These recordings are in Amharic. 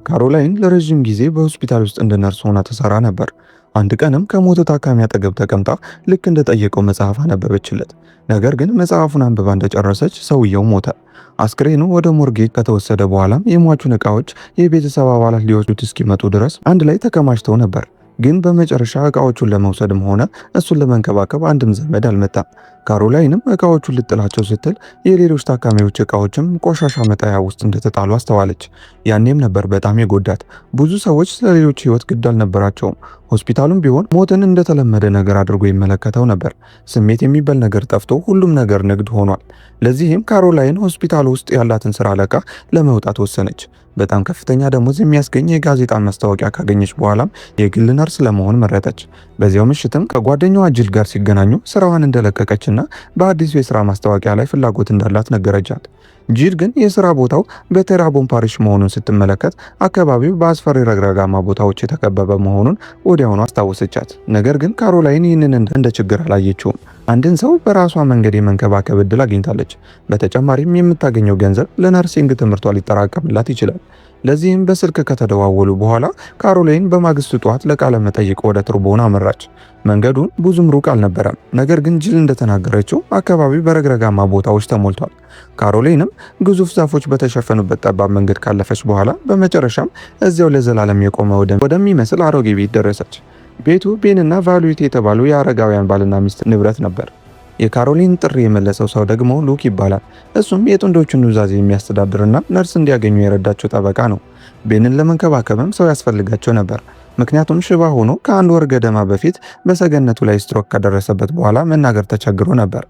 ካሮላይን ለረጅም ጊዜ በሆስፒታል ውስጥ እንደ ነርስ ሆና ትሰራ ነበር። አንድ ቀንም ከሞተ ታካሚ አጠገብ ተቀምጣ ልክ እንደጠየቀው መጽሐፍ አነበበችለት። ነገር ግን መጽሐፉን አንብባ እንደጨረሰች ሰውየው ሞተ። አስክሬኑ ወደ ሞርጌጅ ከተወሰደ በኋላም የሟቹን ዕቃዎች የቤተሰብ አባላት ሊወስዱት እስኪመጡ ድረስ አንድ ላይ ተከማችተው ነበር። ግን በመጨረሻ ዕቃዎቹን ለመውሰድም ሆነ እሱን ለመንከባከብ አንድም ዘመድ አልመጣም። ካሮላይንም ዕቃዎቹን ልጥላቸው ስትል የሌሎች ታካሚዎች ዕቃዎችም ቆሻሻ መጣያ ውስጥ እንደተጣሉ አስተዋለች። ያኔም ነበር በጣም የጎዳት። ብዙ ሰዎች ስለሌሎች ሕይወት ግድ አልነበራቸውም። ሆስፒታሉም ቢሆን ሞትን እንደተለመደ ነገር አድርጎ ይመለከተው ነበር። ስሜት የሚባል ነገር ጠፍቶ ሁሉም ነገር ንግድ ሆኗል። ለዚህም ካሮላይን ሆስፒታሉ ውስጥ ያላትን ስራ ለቃ ለመውጣት ወሰነች። በጣም ከፍተኛ ደሞዝ የሚያስገኝ የጋዜጣ ማስታወቂያ ካገኘች በኋላም የግል ነርስ ለመሆን መረጠች። በዚያው ምሽትም ከጓደኛዋ ጅል ጋር ሲገናኙ ስራዋን እንደለቀቀችና በአዲሱ የስራ ማስታወቂያ ላይ ፍላጎት እንዳላት ነገረቻት። ጂል ግን የስራ ቦታው በቴራቦን ፓሪሽ መሆኑን ስትመለከት አካባቢው በአስፈሪ ረግረጋማ ቦታዎች የተከበበ መሆኑን ወዲያውኑ አስታወሰቻት። ነገር ግን ካሮላይን ይህንን እንደ ችግር አላየችውም። አንድን ሰው በራሷ መንገድ የመንከባከብ እድል አግኝታለች። በተጨማሪም የምታገኘው ገንዘብ ለነርሲንግ ትምህርቷ ሊጠራቀምላት ይችላል። ለዚህም በስልክ ከተደዋወሉ በኋላ ካሮላይን በማግስቱ ጠዋት ለቃለ መጠይቅ ወደ ቱርቦን አመራች። መንገዱን ብዙም ሩቅ አልነበረም። ነገር ግን ጅል እንደተናገረችው አካባቢው በረግረጋማ ቦታዎች ተሞልቷል። ካሮላይንም ግዙፍ ዛፎች በተሸፈኑበት ጠባብ መንገድ ካለፈች በኋላ በመጨረሻም እዚያው ለዘላለም የቆመ ወደሚመስል አሮጌ ቤት ደረሰች። ቤቱ ቤንና ቫሉዊት የተባሉ የአረጋውያን ባልና ሚስት ንብረት ነበር። የካሮሊን ጥሪ የመለሰው ሰው ደግሞ ሉክ ይባላል። እሱም የጥንዶቹን ኑዛዜ የሚያስተዳድርና ነርስ እንዲያገኙ የረዳቸው ጠበቃ ነው። ቤንን ለመንከባከብም ሰው ያስፈልጋቸው ነበር። ምክንያቱም ሽባ ሆኖ ከአንድ ወር ገደማ በፊት በሰገነቱ ላይ ስትሮክ ከደረሰበት በኋላ መናገር ተቸግሮ ነበር።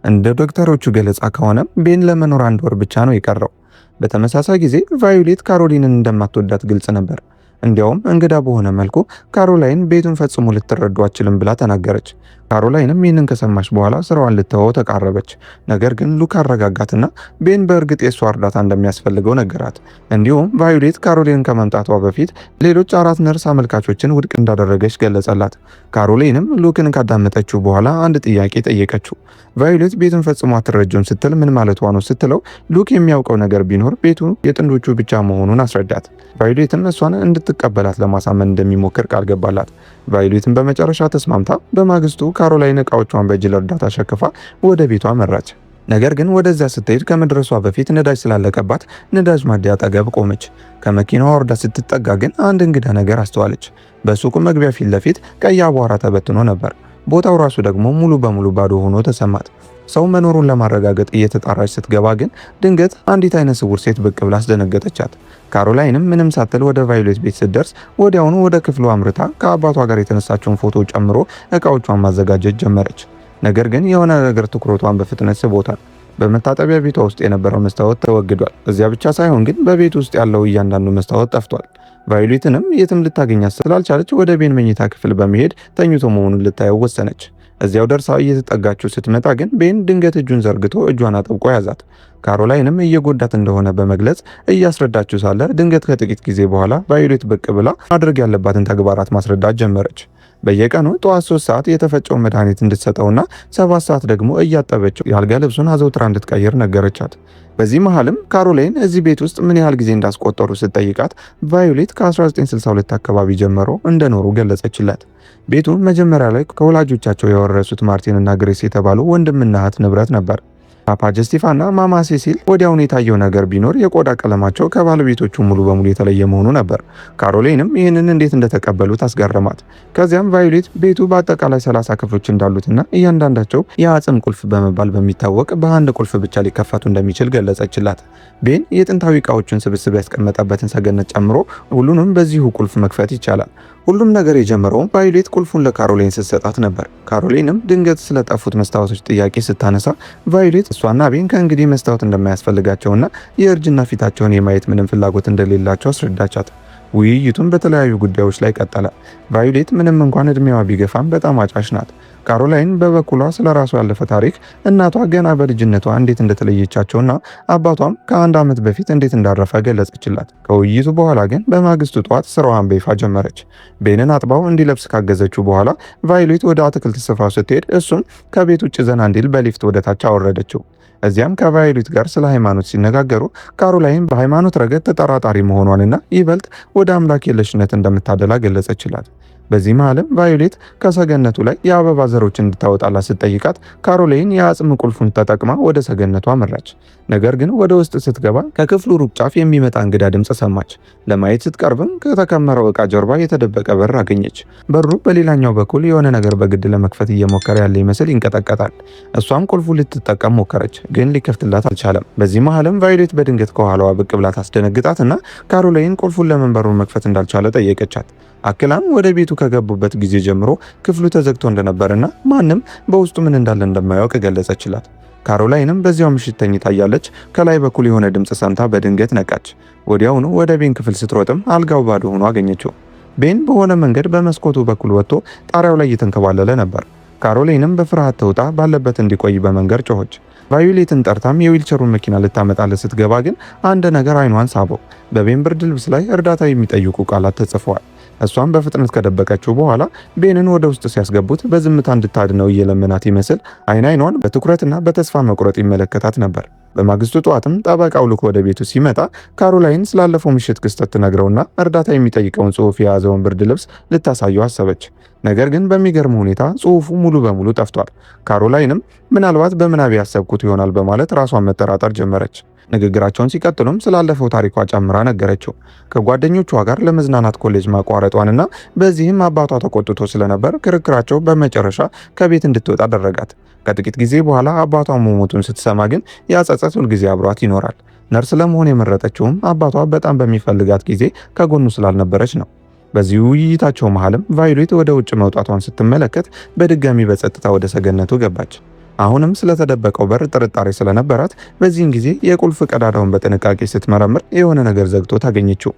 እንደ ዶክተሮቹ ገለጻ ከሆነም ቤን ለመኖር አንድ ወር ብቻ ነው የቀረው። በተመሳሳይ ጊዜ ቫዮሌት ካሮሊንን እንደማትወዳት ግልጽ ነበር። እንዲያውም እንግዳ በሆነ መልኩ ካሮላይን ቤቱን ፈጽሞ ልትረዱ አችልም ብላ ተናገረች። ካሮላይንም ይህንን ከሰማች በኋላ ስራዋን ልትተወው ተቃረበች። ነገር ግን ሉክ አረጋጋትና ቤን በእርግጥ የእሷ እርዳታ እንደሚያስፈልገው ነገራት። እንዲሁም ቫዮሌት ካሮላይን ከመምጣቷ በፊት ሌሎች 4 ነርስ አመልካቾችን ውድቅ እንዳደረገች ገለጸላት። ካሮላይንም ሉክን ካዳመጠችው በኋላ አንድ ጥያቄ ጠየቀችው። ቫዮሌት ቤቱን ፈጽሞ አትረጀውም ስትል ምን ማለቷ ነው ስትለው ሉክ የሚያውቀው ነገር ቢኖር ቤቱ የጥንዶቹ ብቻ መሆኑን አስረዳት። ቫዮሌትም እሷን እንድትቀበላት ለማሳመን እንደሚሞክር ቃል ገባላት። ቫዮሌትን በመጨረሻ ተስማምታ በማግስቱ ካሮላይን ዕቃዎቿን በጅል እርዳታ ሸክፋ ወደ ቤቷ መራች። ነገር ግን ወደዚያ ስትሄድ ከመድረሷ በፊት ነዳጅ ስላለቀባት ነዳጅ ማደያ አጠገብ ቆመች። ከመኪናዋ ወርዳ ስትጠጋ ግን አንድ እንግዳ ነገር አስተዋለች። በሱቁ መግቢያ ፊት ለፊት ቀይ አቧራ ተበትኖ ነበር። ቦታው ራሱ ደግሞ ሙሉ በሙሉ ባዶ ሆኖ ተሰማት። ሰው መኖሩን ለማረጋገጥ እየተጣራች ስትገባ ግን ድንገት አንዲት አይነ ስውር ሴት ብቅ ብላ አስደነገጠቻት። ካሮላይንም ምንም ሳትል ወደ ቫዮሌት ቤት ስትደርስ ወዲያውኑ ወደ ክፍሉ አምርታ ከአባቷ ጋር የተነሳቸውን ፎቶ ጨምሮ ዕቃዎቿን ማዘጋጀት ጀመረች። ነገር ግን የሆነ ነገር ትኩረቷን በፍጥነት ስቦታል። በመታጠቢያ ቤቷ ውስጥ የነበረው መስታወት ተወግዷል። እዚያ ብቻ ሳይሆን ግን በቤት ውስጥ ያለው እያንዳንዱ መስታወት ጠፍቷል። ቫዮሌትንም የትም ልታገኛት ስላልቻለች ወደ ቤን መኝታ ክፍል በመሄድ ተኝቶ መሆኑን ልታየው ወሰነች። እዚያው ደርሳ እየተጠጋችው ስትመጣ ግን ቤን ድንገት እጁን ዘርግቶ እጇን አጥብቆ ያዛት። ካሮላይንም እየጎዳት እንደሆነ በመግለጽ እያስረዳችው ሳለ ድንገት ከጥቂት ጊዜ በኋላ ቫዮሌት ብቅ ብላ ማድረግ ያለባትን ተግባራት ማስረዳት ጀመረች። በየቀኑ ጠዋት 3 ሰዓት የተፈጨውን መድኃኒት እንድትሰጠውና 7 ሰዓት ደግሞ እያጠበችው የአልጋ ልብሱን አዘውትራ እንድትቀይር ነገረቻት። በዚህ መሃልም ካሮላይን እዚህ ቤት ውስጥ ምን ያህል ጊዜ እንዳስቆጠሩ ስትጠይቃት ቫዮሌት ከ1962 አካባቢ ጀምሮ እንደኖሩ ገለጸችላት። ቤቱ መጀመሪያ ላይ ከወላጆቻቸው የወረሱት ማርቲን እና ግሬስ የተባሉ ወንድምና እህት ንብረት ነበር። ፓፓ ጀስቲፋና ማማ ሴሲል ወዲያውኑ የታየው ነገር ቢኖር የቆዳ ቀለማቸው ከባለቤቶቹ ሙሉ በሙሉ የተለየ መሆኑ ነበር። ካሮላይንም ይህንን እንዴት እንደተቀበሉት አስገረማት። ከዚያም ቫዮሌት ቤቱ በአጠቃላይ 30 ክፍሎች እንዳሉትና እያንዳንዳቸው የአጽም ቁልፍ በመባል በሚታወቅ በአንድ ቁልፍ ብቻ ሊከፈቱ እንደሚችል ገለጸችላት። ቤን የጥንታዊ ዕቃዎችን ስብስብ ያስቀመጠበትን ሰገነት ጨምሮ ሁሉንም በዚሁ ቁልፍ መክፈት ይቻላል። ሁሉም ነገር የጀመረው ቫዮሌት ቁልፉን ለካሮላይን ስትሰጣት ነበር። ካሮላይንም ድንገት ስለጠፉት መስታወቶች ጥያቄ ስታነሳ ቫዮሌት እሷና ቤን ከእንግዲህ መስታወት እንደማያስፈልጋቸውና የእርጅና ፊታቸውን የማየት ምንም ፍላጎት እንደሌላቸው አስረዳቻት። ውይይቱን በተለያዩ ጉዳዮች ላይ ቀጠለ። ቫዮሌት ምንም እንኳን እድሜዋ ቢገፋም በጣም አጫሽ ናት። ካሮላይን በበኩሏ ስለ ራሷ ያለፈ ታሪክ፣ እናቷ ገና በልጅነቷ እንዴት እንደተለየቻቸውና አባቷም ከ1 ዓመት በፊት እንዴት እንዳረፈ ገለጸችላት። ከውይይቱ በኋላ ግን በማግስቱ ጠዋት ስራዋን በይፋ ጀመረች። ቤንን አጥባው እንዲለብስ ካገዘችው በኋላ ቫዮሌት ወደ አትክልት ስፍራው ስትሄድ እሱም ከቤት ውጭ ዘና እንዲል በሊፍት ወደ ታች አወረደችው። እዚያም ከቫዮሌት ጋር ስለ ሃይማኖት ሲነጋገሩ ካሮላይን በሃይማኖት ረገድ ተጠራጣሪ መሆኗንና ይበልጥ ወደ አምላክ የለሽነት እንደምታደላ ገለጸችላት። በዚህ መሃልም ቫዮሌት ከሰገነቱ ላይ የአበባ ዘሮች እንድታወጣላት ስትጠይቃት ካሮላይን የአጽም ቁልፉን ተጠቅማ ወደ ሰገነቱ አመራች። ነገር ግን ወደ ውስጥ ስትገባ ከክፍሉ ሩቅ ጫፍ የሚመጣ እንግዳ ድምፅ ሰማች። ለማየት ስትቀርብም ከተከመረው ዕቃ ጀርባ የተደበቀ በር አገኘች። በሩ በሌላኛው በኩል የሆነ ነገር በግድ ለመክፈት እየሞከረ ያለ ይመስል ይንቀጠቀጣል። እሷም ቁልፉ ልትጠቀም ሞከረች፣ ግን ሊከፍትላት አልቻለም። በዚህ መሃልም ቫዮሌት በድንገት ከኋላዋ ብቅ ብላ ታስደነግጣትና ካሮላይን ቁልፉን ለምን በሩን መክፈት እንዳልቻለ ጠየቀቻት። አክላም ወደ ቤቱ ከገቡበት ጊዜ ጀምሮ ክፍሉ ተዘግቶ እንደነበርና ማንም በውስጡ ምን እንዳለ እንደማያውቅ ገለጸችላት። ካሮላይንም በዚያው ምሽት ተኝታ እያለች ከላይ በኩል የሆነ ድምፅ ሰምታ በድንገት ነቃች። ወዲያውኑ ወደ ቤን ክፍል ስትሮጥም አልጋው ባዶ ሆኖ አገኘችው። ቤን በሆነ መንገድ በመስኮቱ በኩል ወጥቶ ጣሪያው ላይ እየተንከባለለ ነበር። ካሮላይንም በፍርሃት ተውጣ ባለበት እንዲቆይ በመንገድ ጮኸች። ቫዮሌትን ጠርታም የዊልቸሩን መኪና ልታመጣለት ስትገባ ግን አንድ ነገር አይኗን ሳበው። በቤን ብርድ ልብስ ላይ እርዳታ የሚጠይቁ ቃላት ተጽፈዋል። እሷም በፍጥነት ከደበቀችው በኋላ ቤንን ወደ ውስጥ ሲያስገቡት በዝምታ እንድታድነው እየለመናት ይመስል አይኗን በትኩረትና በተስፋ መቁረጥ ይመለከታት ነበር። በማግስቱ ጠዋትም ጠበቃው ልኮ ወደ ቤቱ ሲመጣ ካሮላይን ስላለፈው ምሽት ክስተት ትነግረውና እርዳታ የሚጠይቀውን ጽሑፍ የያዘውን ብርድ ልብስ ልታሳየው አሰበች። ነገር ግን በሚገርም ሁኔታ ጽሑፉ ሙሉ በሙሉ ጠፍቷል። ካሮላይንም ምናልባት በምናቤ ያሰብኩት ይሆናል በማለት ራሷን መጠራጠር ጀመረች። ንግግራቸውን ሲቀጥሉም ስላለፈው ታሪኳ ጨምራ ነገረችው። ከጓደኞቿ ጋር ለመዝናናት ኮሌጅ ማቋረጧንና በዚህም አባቷ ተቆጥቶ ስለነበር ክርክራቸው በመጨረሻ ከቤት እንድትወጣ አደረጋት። ከጥቂት ጊዜ በኋላ አባቷ መሞቱን ስትሰማ ግን ያጸጸት ሁልጊዜ አብሯት ይኖራል። ነርስ ለመሆን የመረጠችውም አባቷ በጣም በሚፈልጋት ጊዜ ከጎኑ ስላልነበረች ነው። በዚህ ውይይታቸው መሃልም ቫዮሌት ወደ ውጭ መውጣቷን ስትመለከት በድጋሚ በጸጥታ ወደ ሰገነቱ ገባች። አሁንም ስለተደበቀው በር ጥርጣሬ ስለነበራት በዚህን ጊዜ የቁልፍ ቀዳዳውን በጥንቃቄ ስትመረምር የሆነ ነገር ዘግቶ ታገኘችው።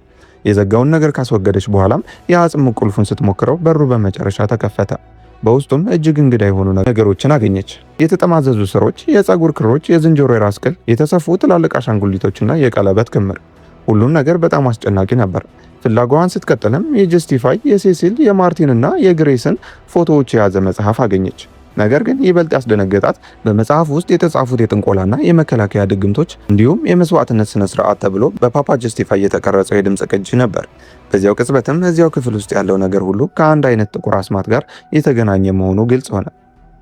የዘጋውን ነገር ካስወገደች በኋላም የአጽም ቁልፉን ስትሞክረው በሩ በመጨረሻ ተከፈተ። በውስጡም እጅግ እንግዳ የሆኑ ነገሮችን አገኘች። የተጠማዘዙ ስሮች፣ የፀጉር ክሮች፣ የዝንጀሮ የራስ ቅል፣ የተሰፉ ትላልቅ አሻንጉሊቶችና የቀለበት ክምር። ሁሉም ነገር በጣም አስጨናቂ ነበር። ፍላጓዋን ስትቀጥልም የጀስቲፋይ፣ የሴሲል፣ የማርቲንና የግሬስን ፎቶዎች የያዘ መጽሐፍ አገኘች። ነገር ግን ይበልጥ ያስደነገጣት በመጽሐፍ ውስጥ የተጻፉት የጥንቆላና የመከላከያ ድግምቶች እንዲሁም የመስዋዕትነት ስነ ስርዓት ተብሎ በፓፓ ጀስቲፋይ የተቀረጸው የድምፅ ቅጂ ነበር። በዚያው ቅጽበትም እዚያው ክፍል ውስጥ ያለው ነገር ሁሉ ከአንድ አይነት ጥቁር አስማት ጋር የተገናኘ መሆኑ ግልጽ ሆነ።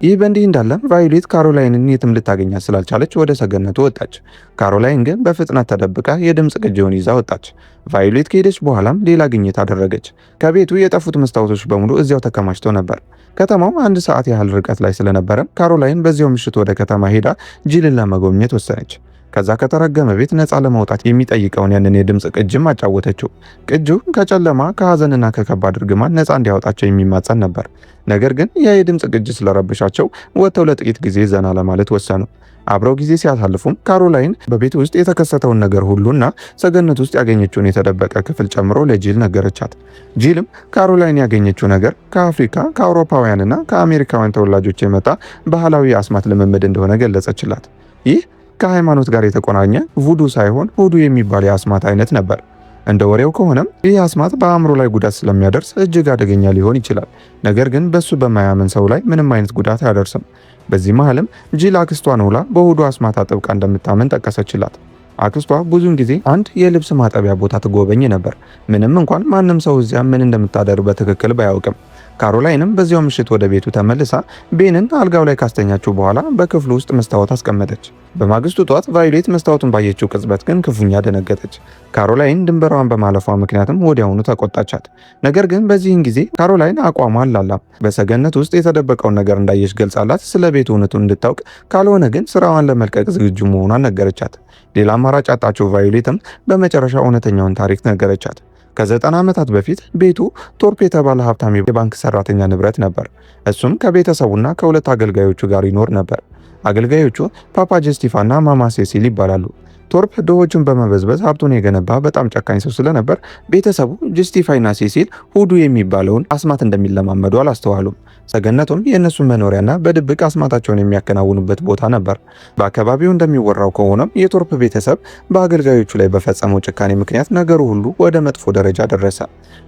ይህ በእንዲህ እንዳለ ቫዮሌት ካሮላይንን የትም ልታገኛት ስላልቻለች ወደ ሰገነቱ ወጣች። ካሮላይን ግን በፍጥነት ተደብቃ የድምፅ ቅጂውን ይዛ ወጣች። ቫዮሌት ከሄደች በኋላም ሌላ ግኝት አደረገች። ከቤቱ የጠፉት መስታወቶች በሙሉ እዚያው ተከማችተው ነበር። ከተማው 1 ሰዓት ያህል ርቀት ላይ ስለነበረ ካሮላይን በዚያው ምሽት ወደ ከተማ ሄዳ ጂልን ለመጎብኘት ወሰነች። ከዛ ከተረገመ ቤት ነፃ ለመውጣት የሚጠይቀውን ያንን የድምፅ ቅጅም አጫወተችው። ቅጂው ከጨለማ ከሐዘንና ከከባድ እርግማን ነፃ እንዲያወጣቸው የሚማጸን ነበር። ነገር ግን ያ የድምፅ ቅጅ ስለረብሻቸው ወጥተው ለጥቂት ጊዜ ዘና ለማለት ወሰኑ። አብረው ጊዜ ሲያሳልፉም ካሮላይን በቤት ውስጥ የተከሰተውን ነገር ሁሉና ሰገነት ውስጥ ያገኘችውን የተደበቀ ክፍል ጨምሮ ለጂል ነገረቻት። ጂልም ካሮላይን ያገኘችው ነገር ከአፍሪካ ከአውሮፓውያንና ከአሜሪካውያን ተወላጆች የመጣ ባህላዊ አስማት ልምምድ እንደሆነ ገለጸችላት። ይህ ከሃይማኖት ጋር የተቆናኘ ቡዱ ሳይሆን ሁዱ የሚባል የአስማት አይነት ነበር። እንደ ወሬው ከሆነም ይህ አስማት በአእምሮ ላይ ጉዳት ስለሚያደርስ እጅግ አደገኛ ሊሆን ይችላል። ነገር ግን በሱ በማያምን ሰው ላይ ምንም አይነት ጉዳት አያደርስም። በዚህ መሃልም ጂል አክስቷን ውላ በሁዱ አስማት አጥብቃ እንደምታምን ጠቀሰችላት። አክስቷ ብዙውን ጊዜ አንድ የልብስ ማጠቢያ ቦታ ትጎበኝ ነበር፣ ምንም እንኳን ማንም ሰው እዚያ ምን እንደምታደርግ በትክክል ባያውቅም። ካሮላይንም በዚያው ምሽት ወደ ቤቱ ተመልሳ ቤንን አልጋው ላይ ካስተኛችው በኋላ በክፍሉ ውስጥ መስታወት አስቀመጠች። በማግስቱ ጧት ቫዮሌት መስታወቱን ባየችው ቅጽበት ግን ክፉኛ ደነገጠች። ካሮላይን ድንበሯን በማለፏ ምክንያትም ወዲያውኑ ተቆጣቻት። ነገር ግን በዚህን ጊዜ ካሮላይን አቋሟ አላላም። በሰገነት ውስጥ የተደበቀውን ነገር እንዳየች ገልጻላት ስለ ቤቱ እውነቱን እንድታውቅ ካልሆነ ግን ስራዋን ለመልቀቅ ዝግጁ መሆኗን ነገረቻት። ሌላ አማራጭ አጣችው። ቫዮሌትም በመጨረሻ እውነተኛውን ታሪክ ነገረቻት። ከ90 ዓመታት በፊት ቤቱ ቶርፕ የተባለ ሀብታም የባንክ ሰራተኛ ንብረት ነበር። እሱም ከቤተሰቡና ከሁለት አገልጋዮቹ ጋር ይኖር ነበር። አገልጋዮቹ ፓፓ ጀስቲፋና ማማ ሴሲል ይባላሉ። ቶርፕ ድሆቹን በመበዝበዝ ሀብቱን የገነባ በጣም ጨካኝ ሰው ስለነበር ቤተሰቡ ጀስቲፋይና ሴሲል ሁዱ የሚባለውን አስማት እንደሚለማመዱ አላስተዋሉም። ሰገነቱም የእነሱን መኖሪያና በድብቅ አስማታቸውን የሚያከናውኑበት ቦታ ነበር። በአካባቢው እንደሚወራው ከሆነም የቶርፕ ቤተሰብ በአገልጋዮቹ ላይ በፈጸመው ጭካኔ ምክንያት ነገሩ ሁሉ ወደ መጥፎ ደረጃ ደረሰ።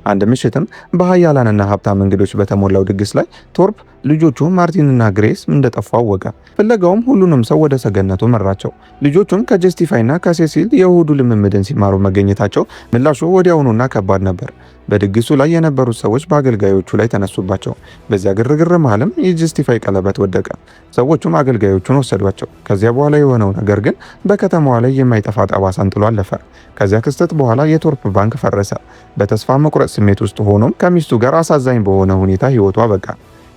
አንድ ምሽትም በሀያላንና ሀብታም እንግዶች በተሞላው ድግስ ላይ ቶርፕ ልጆቹ ማርቲንና ግሬስ እንደጠፉ አወቀ። ፍለጋውም ሁሉንም ሰው ወደ ሰገነቱ መራቸው። ልጆቹም ከጀስቲፋይና ከሴሲል የእሁዱ ልምምድን ሲማሩ መገኘታቸው ምላሹ ወዲያውኑና ከባድ ነበር። በድግሱ ላይ የነበሩት ሰዎች በአገልጋዮቹ ላይ ተነሱባቸው። በዚያ ግርግር መሃልም የጀስቲፋይ ቀለበት ወደቀ። ሰዎቹም አገልጋዮቹን ወሰዷቸው። ከዚያ በኋላ የሆነው ነገር ግን በከተማዋ ላይ የማይጠፋ ጠባሳን ጥሎ አለፈ። ከዚያ ክስተት በኋላ የቶርፕ ባንክ ፈረሰ። በተስፋ መቁረጥ ስሜት ውስጥ ሆኖም ከሚስቱ ጋር አሳዛኝ በሆነ ሁኔታ ህይወቱ አበቃ።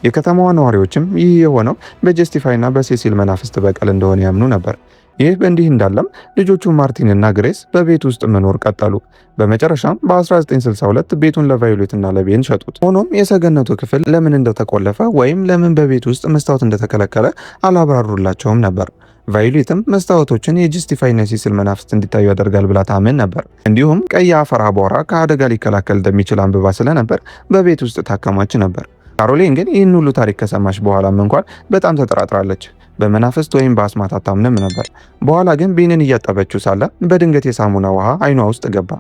የከተማዋ ነዋሪዎችም ይህ የሆነው በጀስቲፋይና በሴሲል መናፍስት በቀል እንደሆነ ያምኑ ነበር። ይህ በእንዲህ እንዳለም ልጆቹ ማርቲንና ግሬስ በቤት ውስጥ መኖር ቀጠሉ። በመጨረሻም በ1962 ቤቱን ለቫዮሌትና ለቤን ሸጡት። ሆኖም የሰገነቱ ክፍል ለምን እንደተቆለፈ ወይም ለምን በቤት ውስጥ መስታወት እንደተከለከለ አላብራሩላቸውም ነበር። ቫዮሌትም መስታወቶችን የጀስቲፋይና የሴሲል መናፍስት እንዲታዩ ያደርጋል ብላ ታምን ነበር። እንዲሁም ቀይ አፈር አቧራ ከአደጋ ሊከላከል እንደሚችል አንብባ ስለነበር በቤት ውስጥ ታከማች ነበር። ካሮሊን ግን ይህን ሁሉ ታሪክ ከሰማች በኋላም እንኳን በጣም ተጠራጥራለች። በመናፍስት ወይም በአስማት አታምንም ነበር። በኋላ ግን ቤንን እያጠበችው ሳለ በድንገት የሳሙና ውሃ አይኗ ውስጥ ገባ።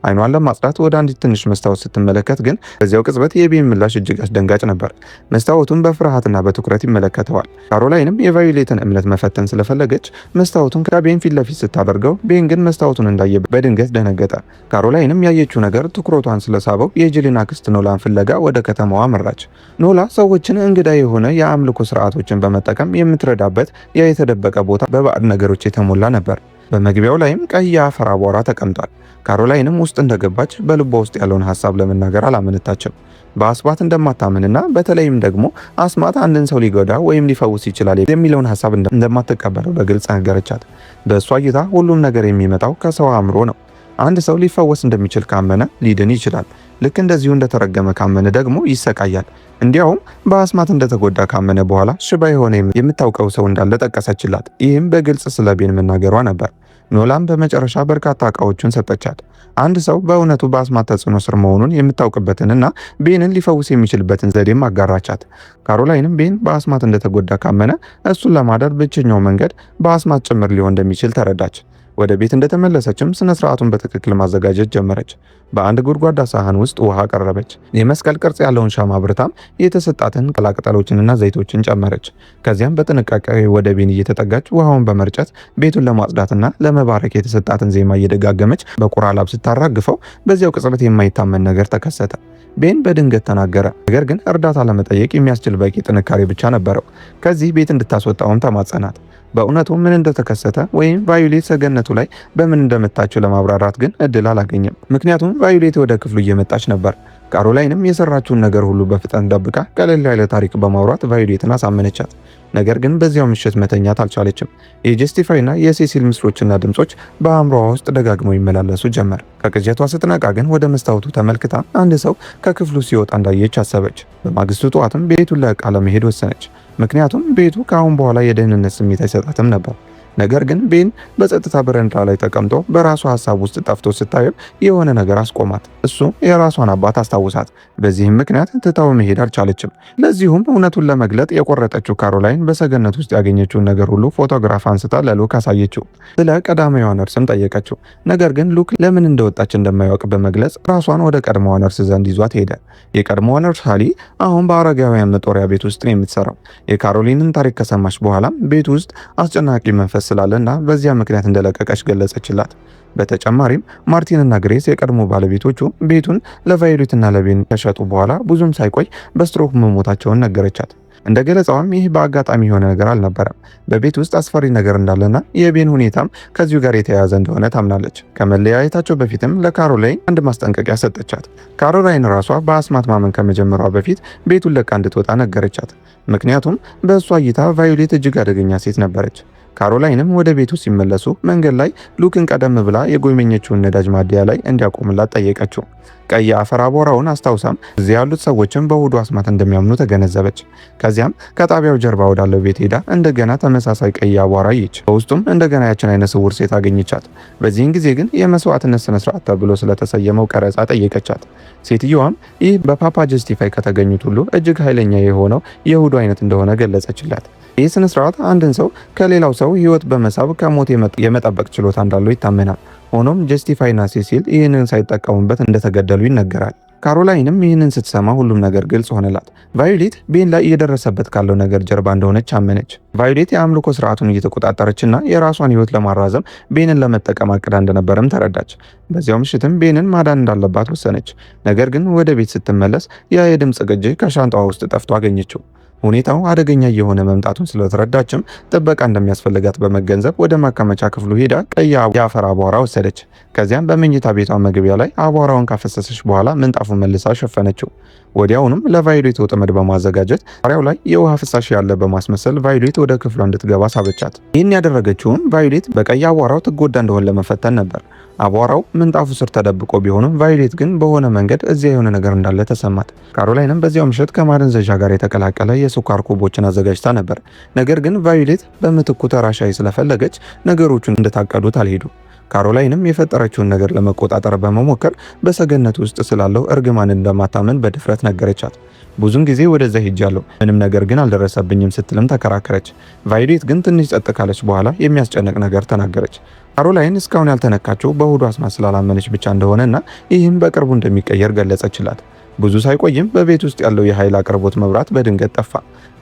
አይኗን ለማጽዳት ወደ አንዲት ትንሽ መስታወት ስትመለከት ግን በዚያው ቅጽበት የቤን ምላሽ እጅግ አስደንጋጭ ነበር። መስታወቱን በፍርሃትና በትኩረት ይመለከተዋል። ካሮላይንም የቫዮሌትን እምነት መፈተን ስለፈለገች መስታወቱን ከቤን ፊት ለፊት ስታደርገው ቤን ግን መስታወቱን እንዳየ በድንገት ደነገጠ። ካሮላይንም ያየችው ነገር ትኩረቷን ስለሳበው የጄሊን አክስት ኖላን ፍለጋ ወደ ከተማዋ መራች። ኖላ ሰዎችን እንግዳ የሆነ የአምልኮ ስርዓቶችን በመጠቀም የምትረዳበት ያ የተደበቀ ቦታ በባዕድ ነገሮች የተሞላ ነበር። በመግቢያው ላይም ቀይ የአፈር አቧራ ተቀምጧል። ካሮላይንም ውስጥ እንደገባች በልቧ ውስጥ ያለውን ሀሳብ ለመናገር አላመነታችም። በአስማት እንደማታምንና በተለይም ደግሞ አስማት አንድን ሰው ሊጎዳ ወይም ሊፈውስ ይችላል የሚለውን ሀሳብ እንደማትቀበለው በግልጽ ነገረቻት። በእሷ እይታ ሁሉም ነገር የሚመጣው ከሰው አእምሮ ነው። አንድ ሰው ሊፈወስ እንደሚችል ካመነ ሊድን ይችላል። ልክ እንደዚሁ እንደተረገመ ካመነ ደግሞ ይሰቃያል። እንዲያውም በአስማት እንደተጎዳ ካመነ በኋላ ሽባ የሆነ የምታውቀው ሰው እንዳለ ጠቀሰችላት። ይህም በግልጽ ስለ ቤን መናገሯ ነበር። ኖላም በመጨረሻ በርካታ እቃዎችን ሰጠቻት። አንድ ሰው በእውነቱ በአስማት ተጽዕኖ ስር መሆኑን የምታውቅበትንና ቤንን ሊፈውስ የሚችልበትን ዘዴም አጋራቻት። ካሮላይንም ቤን በአስማት እንደተጎዳ ካመነ እሱን ለማዳን ብቸኛው መንገድ በአስማት ጭምር ሊሆን እንደሚችል ተረዳች። ወደ ቤት እንደተመለሰችም ስነ ስርዓቱን በትክክል ማዘጋጀት ጀመረች። በአንድ ጎድጓዳ ሳህን ውስጥ ውሃ ቀረበች። የመስቀል ቅርጽ ያለውን ሻማ አብርታም የተሰጣትን ቅጠሎችንና ዘይቶችን ጨመረች። ከዚያም በጥንቃቄ ወደ ቤን እየተጠጋች ውሃውን በመርጨት ቤቱን ለማጽዳትና ለመባረክ የተሰጣትን ዜማ እየደጋገመች በቁራ ላብ ስታራግፈው በዚያው ቅጽበት የማይታመን ነገር ተከሰተ። ቤን በድንገት ተናገረ። ነገር ግን እርዳታ ለመጠየቅ የሚያስችል በቂ ጥንካሬ ብቻ ነበረው። ከዚህ ቤት እንድታስወጣውም ተማጸናት። በእውነቱ ምን እንደተከሰተ ወይም ቫዮሌት ሰገነቱ ላይ በምን እንደመታቸው ለማብራራት ግን እድል አላገኘም። ምክንያቱም ቫዮሌት ወደ ክፍሉ እየመጣች ነበር። ካሮላይንም የሰራችውን ነገር ሁሉ በፍጥነት ደብቃ ቀለል ያለ ታሪክ በማውራት ቫዮሌትን አሳመነቻት። ነገር ግን በዚያው ምሽት መተኛት አልቻለችም። የጀስቲፋይና የሴሲል ምስሎችና ድምጾች በአእምሮዋ ውስጥ ደጋግመው ይመላለሱ ጀመር። ከቅዠቷ ስትነቃ ግን ወደ መስታወቱ ተመልክታ አንድ ሰው ከክፍሉ ሲወጣ እንዳየች አሰበች። በማግስቱ ጠዋትም ቤቱን ለቃ ለመሄድ ወሰነች። ምክንያቱም ቤቱ ከአሁን በኋላ የደህንነት ስሜት አይሰጣትም ነበር። ነገር ግን ቤን በጸጥታ በረንዳ ላይ ተቀምጦ በራሷ ሀሳብ ውስጥ ጠፍቶ ስታየው የሆነ ነገር አስቆማት። እሱ የራሷን አባት አስታውሳት። በዚህም ምክንያት ትታው መሄድ አልቻለችም። ለዚሁም እውነቱን ለመግለጥ የቆረጠችው ካሮላይን በሰገነት ውስጥ ያገኘችውን ነገር ሁሉ ፎቶግራፍ አንስታ ለሉክ አሳየችው። ስለ ቀዳማዋ ነርስም ጠየቀችው። ነገር ግን ሉክ ለምን እንደወጣች እንደማያውቅ በመግለጽ ራሷን ወደ ቀድሞዋ ነርስ ዘንድ ይዟት ሄደ። የቀድሞዋ ነርስ ሃሊ አሁን በአረጋውያን መጦሪያ ቤት ውስጥ ነው የምትሰራው። የካሮሊንን ታሪክ ከሰማች በኋላም ቤት ውስጥ አስጨናቂ መንፈስ ስላለና በዚያ ምክንያት እንደለቀቀች ገለጸችላት። በተጨማሪም ማርቲንና ግሬስ የቀድሞ ባለቤቶቹ ቤቱን ለቫዮሌትና ለቤን ከሸጡ በኋላ ብዙም ሳይቆይ በስትሮክ መሞታቸውን ነገረቻት። እንደ ገለጻዋም ይህ በአጋጣሚ የሆነ ነገር አልነበረም። በቤት ውስጥ አስፈሪ ነገር እንዳለና የቤን ሁኔታም ከዚሁ ጋር የተያያዘ እንደሆነ ታምናለች። ከመለያየታቸው በፊትም ለካሮላይን አንድ ማስጠንቀቂያ ሰጠቻት። ካሮላይን ራሷ በአስማት ማመን ከመጀመሯ በፊት ቤቱን ለቃ እንድትወጣ ነገረቻት። ምክንያቱም በእሷ እይታ ቫዮሌት እጅግ አደገኛ ሴት ነበረች። ካሮላይንም ወደ ቤቱ ሲመለሱ መንገድ ላይ ሉክን ቀደም ብላ የጎመኘችውን ነዳጅ ማደያ ላይ እንዲያቆምላት ጠየቀችው። ቀይ አፈር አቧራውን አስታውሳም እዚያ ያሉት ሰዎችን በሆዱ አስማት እንደሚያምኑ ተገነዘበች። ከዚያም ከጣቢያው ጀርባ ወዳለው ቤት ሄዳ እንደገና ተመሳሳይ ቀይ አቧራ አየች። በውስጡም እንደገና ያችን አይነ ስውር ሴት አገኘቻት። በዚህን ጊዜ ግን የመስዋዕትነት ስነ ስርዓት ተብሎ ስለተሰየመው ቀረጻ ጠየቀቻት። ሴትየዋም ይህ በፓፓ ጀስቲፋይ ከተገኙት ሁሉ እጅግ ኃይለኛ የሆነው የእሁዱ አይነት እንደሆነ ገለጸችላት። ይህ ስነ ስርዓት አንድን ሰው ከሌላው ሰው ህይወት በመሳብ ከሞት የመጠበቅ ችሎታ እንዳለው ይታመናል። ሆኖም ጀስቲፋይና ሴሲል ይህንን ሳይጠቀሙበት እንደተገደሉ ይነገራል። ካሮላይንም ይህንን ስትሰማ ሁሉም ነገር ግልጽ ሆነላት። ቫዮሌት ቤን ላይ እየደረሰበት ካለው ነገር ጀርባ እንደሆነች አመነች። ቫዮሌት የአምልኮ ስርዓቱን እየተቆጣጠረችና የራሷን ህይወት ለማራዘም ቤንን ለመጠቀም አቅዳ እንደነበረም ተረዳች። በዚያው ምሽትም ቤንን ማዳን እንዳለባት ወሰነች። ነገር ግን ወደ ቤት ስትመለስ ያ የድምፅ ቅጂ ከሻንጣዋ ውስጥ ጠፍቶ አገኘችው። ሁኔታው አደገኛ የሆነ መምጣቱን ስለተረዳችም ጥበቃ እንደሚያስፈልጋት በመገንዘብ ወደ ማከማቻ ክፍሉ ሄዳ ቀይ የአፈር አቧራ ወሰደች። ከዚያም በመኝታ ቤቷ መግቢያ ላይ አቧራውን ካፈሰሰች በኋላ ምንጣፉን መልሳ ሸፈነችው። ወዲያውኑም ለቫዮሌት ወጥመድ በማዘጋጀት ጣሪያው ላይ የውሃ ፍሳሽ ያለ በማስመሰል ቫዮሌት ወደ ክፍሏ እንድትገባ ሳበቻት። ይህን ያደረገችውም ቫዮሌት በቀይ አቧራው ትጎዳ እንደሆነ ለመፈተን ነበር። አቧራው ምንጣፉ ስር ተደብቆ ቢሆንም ቫዮሌት ግን በሆነ መንገድ እዚያ የሆነ ነገር እንዳለ ተሰማት። ካሮላይንም በዚያው ምሽት ከማደንዘዣ ጋር የተቀላቀለ የስኳር ኩቦችን አዘጋጅታ ነበር። ነገር ግን ቫዮሌት በምትኩ ተራ ሻይ ስለፈለገች ነገሮቹን እንደታቀዱት አልሄዱ። ካሮላይንም የፈጠረችውን ነገር ለመቆጣጠር በመሞከር በሰገነት ውስጥ ስላለው እርግማን እንደማታመን በድፍረት ነገረቻት። ብዙን ጊዜ ወደዛ ሄጃለሁ፣ ምንም ነገር ግን አልደረሰብኝም ስትልም ተከራከረች። ቫዮሌት ግን ትንሽ ጸጥ ካለች በኋላ የሚያስጨንቅ ነገር ተናገረች። ካሮላይን እስካሁን ያልተነካቸው በሆዷ አስማት ስላላመነች ብቻ እንደሆነና ይህም በቅርቡ እንደሚቀየር ገለጸችላት። ብዙ ሳይቆይም በቤት ውስጥ ያለው የኃይል አቅርቦት መብራት በድንገት ጠፋ።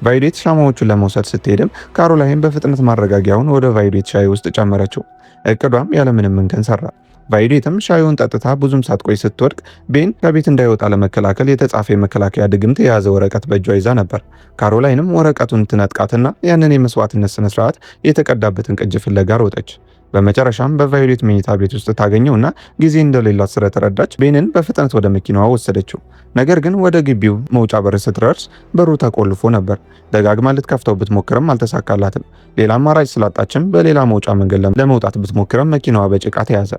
ቫዮሌት ሻማዎቹን ለመውሰድ ስትሄድም ካሮላይን በፍጥነት ማረጋጊያውን ወደ ቫዮሌት ሻይ ውስጥ ጨመረችው። እቅዷም ያለምንም እንከን ሰራ። ቫዮሌትም ሻዩን ጠጥታ ብዙም ሳትቆይ ስትወድቅ ቤን ከቤት እንዳይወጣ ለመከላከል የተጻፈ የመከላከያ ድግምት የያዘ ወረቀት በእጇ ይዛ ነበር። ካሮላይንም ወረቀቱን ትነጥቃትና ያንን የመስዋዕትነት ስነ ስርዓት የተቀዳበትን ቅጅ ፍለጋ ሮጠች። በመጨረሻም በቫዮሌት መኝታ ቤት ውስጥ ታገኘውና ጊዜ እንደሌላት ስለተረዳች ቤንን በፍጥነት ወደ መኪናዋ ወሰደችው። ነገር ግን ወደ ግቢው መውጫ በር ስትደርስ በሩ ተቆልፎ ነበር። ደጋግማ ልትከፍተው ብትሞክርም አልተሳካላትም። ሌላ አማራጭ ስላጣችም በሌላ መውጫ መንገድ ለመውጣት ብትሞክርም መኪናዋ በጭቃ ተያዘ።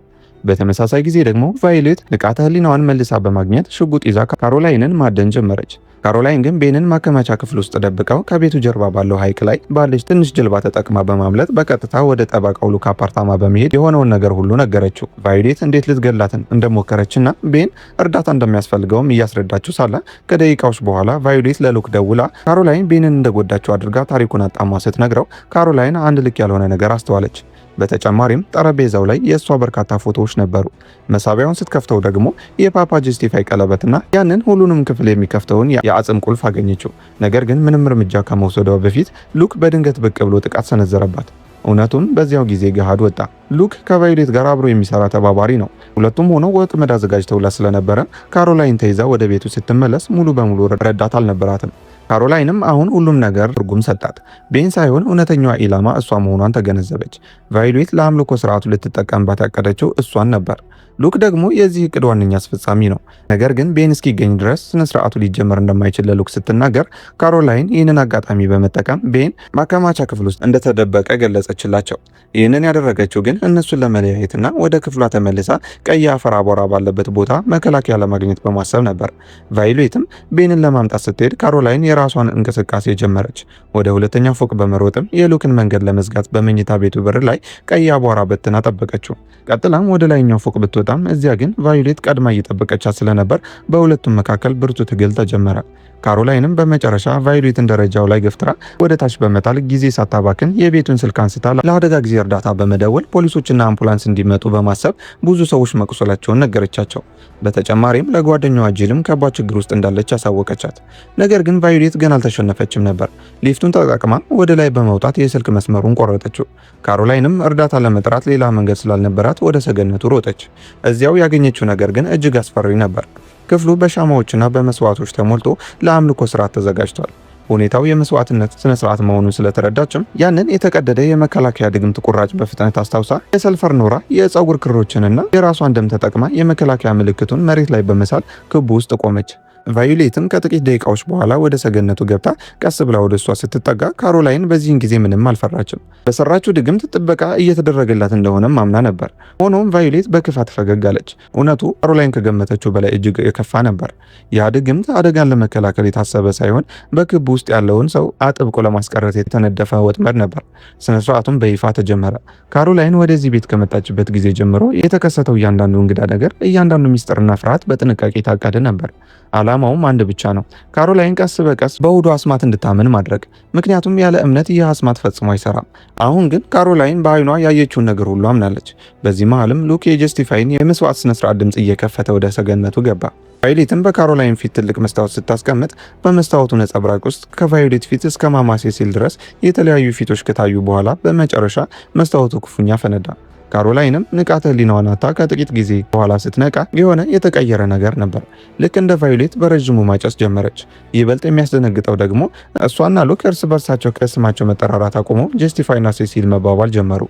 በተመሳሳይ ጊዜ ደግሞ ቫዮሌት ንቃተ ህሊናዋን መልሳ በማግኘት ሽጉጥ ይዛ ካሮላይንን ማደን ጀመረች። ካሮላይን ግን ቤንን ማከማቻ ክፍል ውስጥ ደብቀው ከቤቱ ጀርባ ባለው ሐይቅ ላይ ባለች ትንሽ ጀልባ ተጠቅማ በማምለጥ በቀጥታ ወደ ጠበቃው ሉክ አፓርታማ በመሄድ የሆነውን ነገር ሁሉ ነገረችው። ቫዮሌት እንዴት ልትገላትን እንደሞከረችና ቤን እርዳታ እንደሚያስፈልገውም እያስረዳችው ሳለ ከደቂቃዎች በኋላ ቫዮሌት ለሉክ ደውላ ካሮላይን ቤንን እንደጎዳችው አድርጋ ታሪኩን አጣማ ስትነግረው ካሮላይን አንድ ልክ ያልሆነ ነገር አስተዋለች። በተጨማሪም ጠረጴዛው ላይ የእሷ በርካታ ፎቶዎች ነበሩ። መሳቢያውን ስትከፍተው ደግሞ የፓፓ ጀስቲፋይ ቀለበትና ያንን ሁሉንም ክፍል የሚከፍተውን የአጽም ቁልፍ አገኘችው። ነገር ግን ምንም እርምጃ ከመውሰዷ በፊት ሉክ በድንገት ብቅ ብሎ ጥቃት ሰነዘረባት። እውነቱን በዚያው ጊዜ ገሃድ ወጣ። ሉክ ከቫዮሌት ጋር አብሮ የሚሰራ ተባባሪ ነው። ሁለቱም ሆነው ወጥመድ አዘጋጅተውላት ስለነበረ ካሮላይን ተይዛ ወደ ቤቱ ስትመለስ ሙሉ በሙሉ ረዳት አልነበራትም። ካሮላይንም አሁን ሁሉም ነገር ትርጉም ሰጣት። ቤን ሳይሆን እውነተኛዋ ኢላማ እሷ መሆኗን ተገነዘበች። ቫዮሌት ለአምልኮ ስርዓቱ ልትጠቀምባት ያቀደችው እሷን ነበር። ሉክ ደግሞ የዚህ እቅድ ዋነኛ አስፈጻሚ ነው። ነገር ግን ቤን እስኪገኝ ድረስ ስነ ስርዓቱ ሊጀመር እንደማይችል ለሉክ ስትናገር ካሮላይን ይህንን አጋጣሚ በመጠቀም ቤን ማከማቻ ክፍል ውስጥ እንደተደበቀ ገለጸችላቸው። ይህንን ያደረገችው ግን እነሱን ለመለያየትና ወደ ክፍሏ ተመልሳ ቀይ አፈር አቧራ ባለበት ቦታ መከላከያ ለማግኘት በማሰብ ነበር። ቫዮሌትም ቤንን ለማምጣት ስትሄድ ካሮላይን የራሷን እንቅስቃሴ ጀመረች። ወደ ሁለተኛው ፎቅ በመሮጥም የሉክን መንገድ ለመዝጋት በመኝታ ቤቱ በር ላይ ቀይ አቧራ በትና ጠበቀችው። ቀጥላም ወደ ላይኛው ፎቅ ብትወጣ እዚያ ግን ቫዮሌት ቀድማ እየጠበቀቻት ስለነበር በሁለቱም መካከል ብርቱ ትግል ተጀመረ። ካሮላይንም በመጨረሻ ቫዮሌትን ደረጃው ላይ ገፍትራ ወደ ታች በመጣል ጊዜ ሳታባክን የቤቱን ስልክ አንስታ ለአደጋ ጊዜ እርዳታ በመደወል ፖሊሶችና አምቡላንስ እንዲመጡ በማሰብ ብዙ ሰዎች መቁሰላቸውን ነገረቻቸው። በተጨማሪም ለጓደኛዋ ጂልም ከባድ ችግር ውስጥ እንዳለች ያሳወቀቻት። ነገር ግን ቫዮሌት ገና አልተሸነፈችም ነበር። ሊፍቱን ተጠቅማ ወደ ላይ በመውጣት የስልክ መስመሩን ቆረጠችው። ካሮላይንም እርዳታ ለመጥራት ሌላ መንገድ ስላልነበራት ወደ ሰገነቱ ሮጠች። እዚያው ያገኘችው ነገር ግን እጅግ አስፈሪ ነበር። ክፍሉ በሻማዎችና በመስዋዕቶች ተሞልቶ ለአምልኮ ስርዓት ተዘጋጅቷል። ሁኔታው የመስዋዕትነት ስነ ስርዓት መሆኑን ስለተረዳችም ያንን የተቀደደ የመከላከያ ድግምት ቁራጭ በፍጥነት አስታውሳ የሰልፈር ኖራ የፀጉር ክሮችንና የራሷን ደም ተጠቅማ የመከላከያ ምልክቱን መሬት ላይ በመሳል ክቡ ውስጥ ቆመች። ቫዮሌትም ከጥቂት ደቂቃዎች በኋላ ወደ ሰገነቱ ገብታ ቀስ ብላ ወደ እሷ ስትጠጋ ካሮላይን በዚህን ጊዜ ምንም አልፈራችም። በሰራችው ድግምት ጥበቃ እየተደረገላት እንደሆነም አምና ነበር። ሆኖም ቫዮሌት በክፋት ፈገግ አለች። እውነቱ ካሮላይን ከገመተችው በላይ እጅግ የከፋ ነበር። ያ ድግምት አደጋን ለመከላከል የታሰበ ሳይሆን በክብ ውስጥ ያለውን ሰው አጥብቆ ለማስቀረት የተነደፈ ወጥመድ ነበር። ስነ ስርዓቱም በይፋ ተጀመረ። ካሮላይን ወደዚህ ቤት ከመጣችበት ጊዜ ጀምሮ የተከሰተው እያንዳንዱ እንግዳ ነገር፣ እያንዳንዱ ሚስጥርና ፍርሃት በጥንቃቄ የታቀደ ነበር። ዓላማውም አንድ ብቻ ነው፣ ካሮላይን ቀስ በቀስ በውዱ አስማት እንድታምን ማድረግ። ምክንያቱም ያለ እምነት ይህ አስማት ፈጽሞ አይሰራም። አሁን ግን ካሮላይን በአይኗ ያየችውን ነገር ሁሉ አምናለች። በዚህ መሃልም ሉክ የጀስቲፋይን የመስዋዕት ስነስርዓት ድምፅ እየከፈተ ወደ ሰገነቱ ገባ። ቫዮሌትን በካሮላይን ፊት ትልቅ መስታወት ስታስቀምጥ በመስታወቱ ነጸብራቅ ውስጥ ከቫዮሌት ፊት እስከ ማማ ሴሲል ድረስ የተለያዩ ፊቶች ከታዩ በኋላ በመጨረሻ መስታወቱ ክፉኛ ፈነዳ። ካሮላይንም ንቃተ ህሊናዋን አጥታ ከጥቂት ጊዜ በኋላ ስትነቃ የሆነ የተቀየረ ነገር ነበር። ልክ እንደ ቫዮሌት በረዥሙ ማጨስ ጀመረች። ይበልጥ የሚያስደነግጠው ደግሞ እሷና ሉክ እርስ በርሳቸው ከስማቸው መጠራራት አቁመው ጀስቲፋይና ሴሲል መባባል ጀመሩ።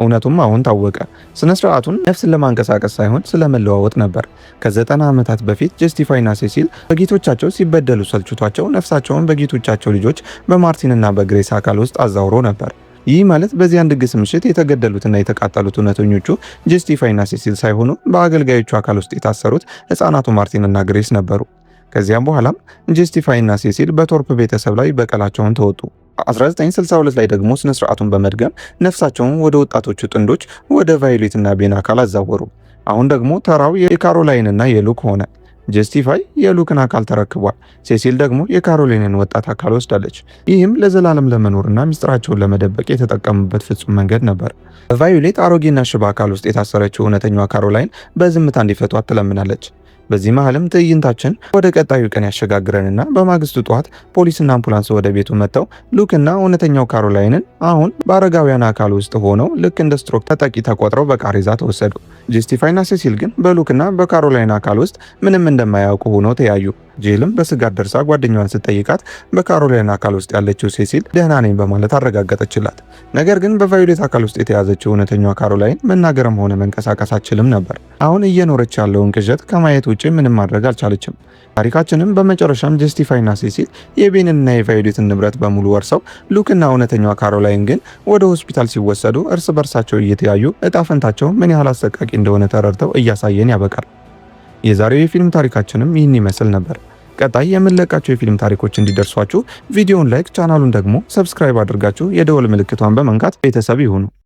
እውነቱም አሁን ታወቀ። ስነ ስርዓቱን ነፍስን ለማንቀሳቀስ ሳይሆን ስለመለዋወጥ ነበር። ከ90 ዓመታት በፊት ጀስቲፋይና ሴሲል በጌቶቻቸው ሲበደሉ ሰልችቷቸው ነፍሳቸውን በጌቶቻቸው ልጆች በማርቲንና በግሬስ አካል ውስጥ አዛውሮ ነበር። ይህ ማለት በዚያን ድግስ ምሽት የተገደሉትና የተቃጠሉት እውነተኞቹ ጀስቲፋይና ሴሲል ሳይሆኑ በአገልጋዮቹ አካል ውስጥ የታሰሩት ህፃናቱ ማርቲንና ግሬስ ነበሩ። ከዚያም በኋላም ጀስቲፋይና ሴሲል በቶርፕ ቤተሰብ ላይ በቀላቸውን ተወጡ። 1962 ላይ ደግሞ ስነ ስርዓቱን በመድገም ነፍሳቸውን ወደ ወጣቶቹ ጥንዶች ወደ ቫዮሌትና ቤን አካል አዛወሩ። አሁን ደግሞ ተራው የካሮላይንና የሉክ ሆነ። ጀስቲፋይ የሉክን አካል ተረክቧል። ሴሲል ደግሞ የካሮላይንን ወጣት አካል ወስዳለች። ይህም ለዘላለም ለመኖርና ሚስጥራቸውን ለመደበቅ የተጠቀሙበት ፍጹም መንገድ ነበር። በቫዮሌት አሮጌና ሽባ አካል ውስጥ የታሰረችው እውነተኛዋ ካሮላይን በዝምታ እንዲፈቷት ትለምናለች። በዚህ መሃልም ትዕይንታችን ወደ ቀጣዩ ቀን ያሸጋግረንና በማግስቱ ጠዋት ፖሊስና አምቡላንስ ወደ ቤቱ መጥተው ሉክና እውነተኛው ካሮላይንን አሁን በአረጋውያን አካል ውስጥ ሆነው ልክ እንደ ስትሮክ ተጠቂ ተቆጥረው በቃሬዛ ተወሰዱ። ጀስቲፋይና ሴሲል ግን በሉክና በካሮላይን አካል ውስጥ ምንም እንደማያውቁ ሆነው ተያዩ። ጄልም በስጋት ደርሳ ጓደኛዋን ስትጠይቃት በካሮላይን አካል ውስጥ ያለችው ሴሲል ደህና ነኝ በማለት አረጋገጠችላት። ነገር ግን በቫዮሌት አካል ውስጥ የተያዘችው እውነተኛዋ ካሮላይን መናገርም ሆነ መንቀሳቀስ አትችልም ነበር። አሁን እየኖረች ያለውን ቅዠት ከማየት ውጭ ምንም ማድረግ አልቻለችም። ታሪካችንም በመጨረሻም ጀስቲፋይና ሴሲል የቤንንና የቫዮሌትን ንብረት በሙሉ ወርሰው ሉክና እውነተኛዋ ካሮላይን ግን ወደ ሆስፒታል ሲወሰዱ እርስ በርሳቸው እየተያዩ እጣ ፈንታቸው ምን ያህል አሰቃቂ እንደሆነ ተረድተው እያሳየን ያበቃል። የዛሬው የፊልም ታሪካችንም ይህን ይመስል ነበር። ቀጣይ የምንለቃቸው የፊልም ታሪኮች እንዲደርሷችሁ ቪዲዮውን ላይክ፣ ቻናሉን ደግሞ ሰብስክራይብ አድርጋችሁ የደወል ምልክቷን በመንካት ቤተሰብ ይሁኑ።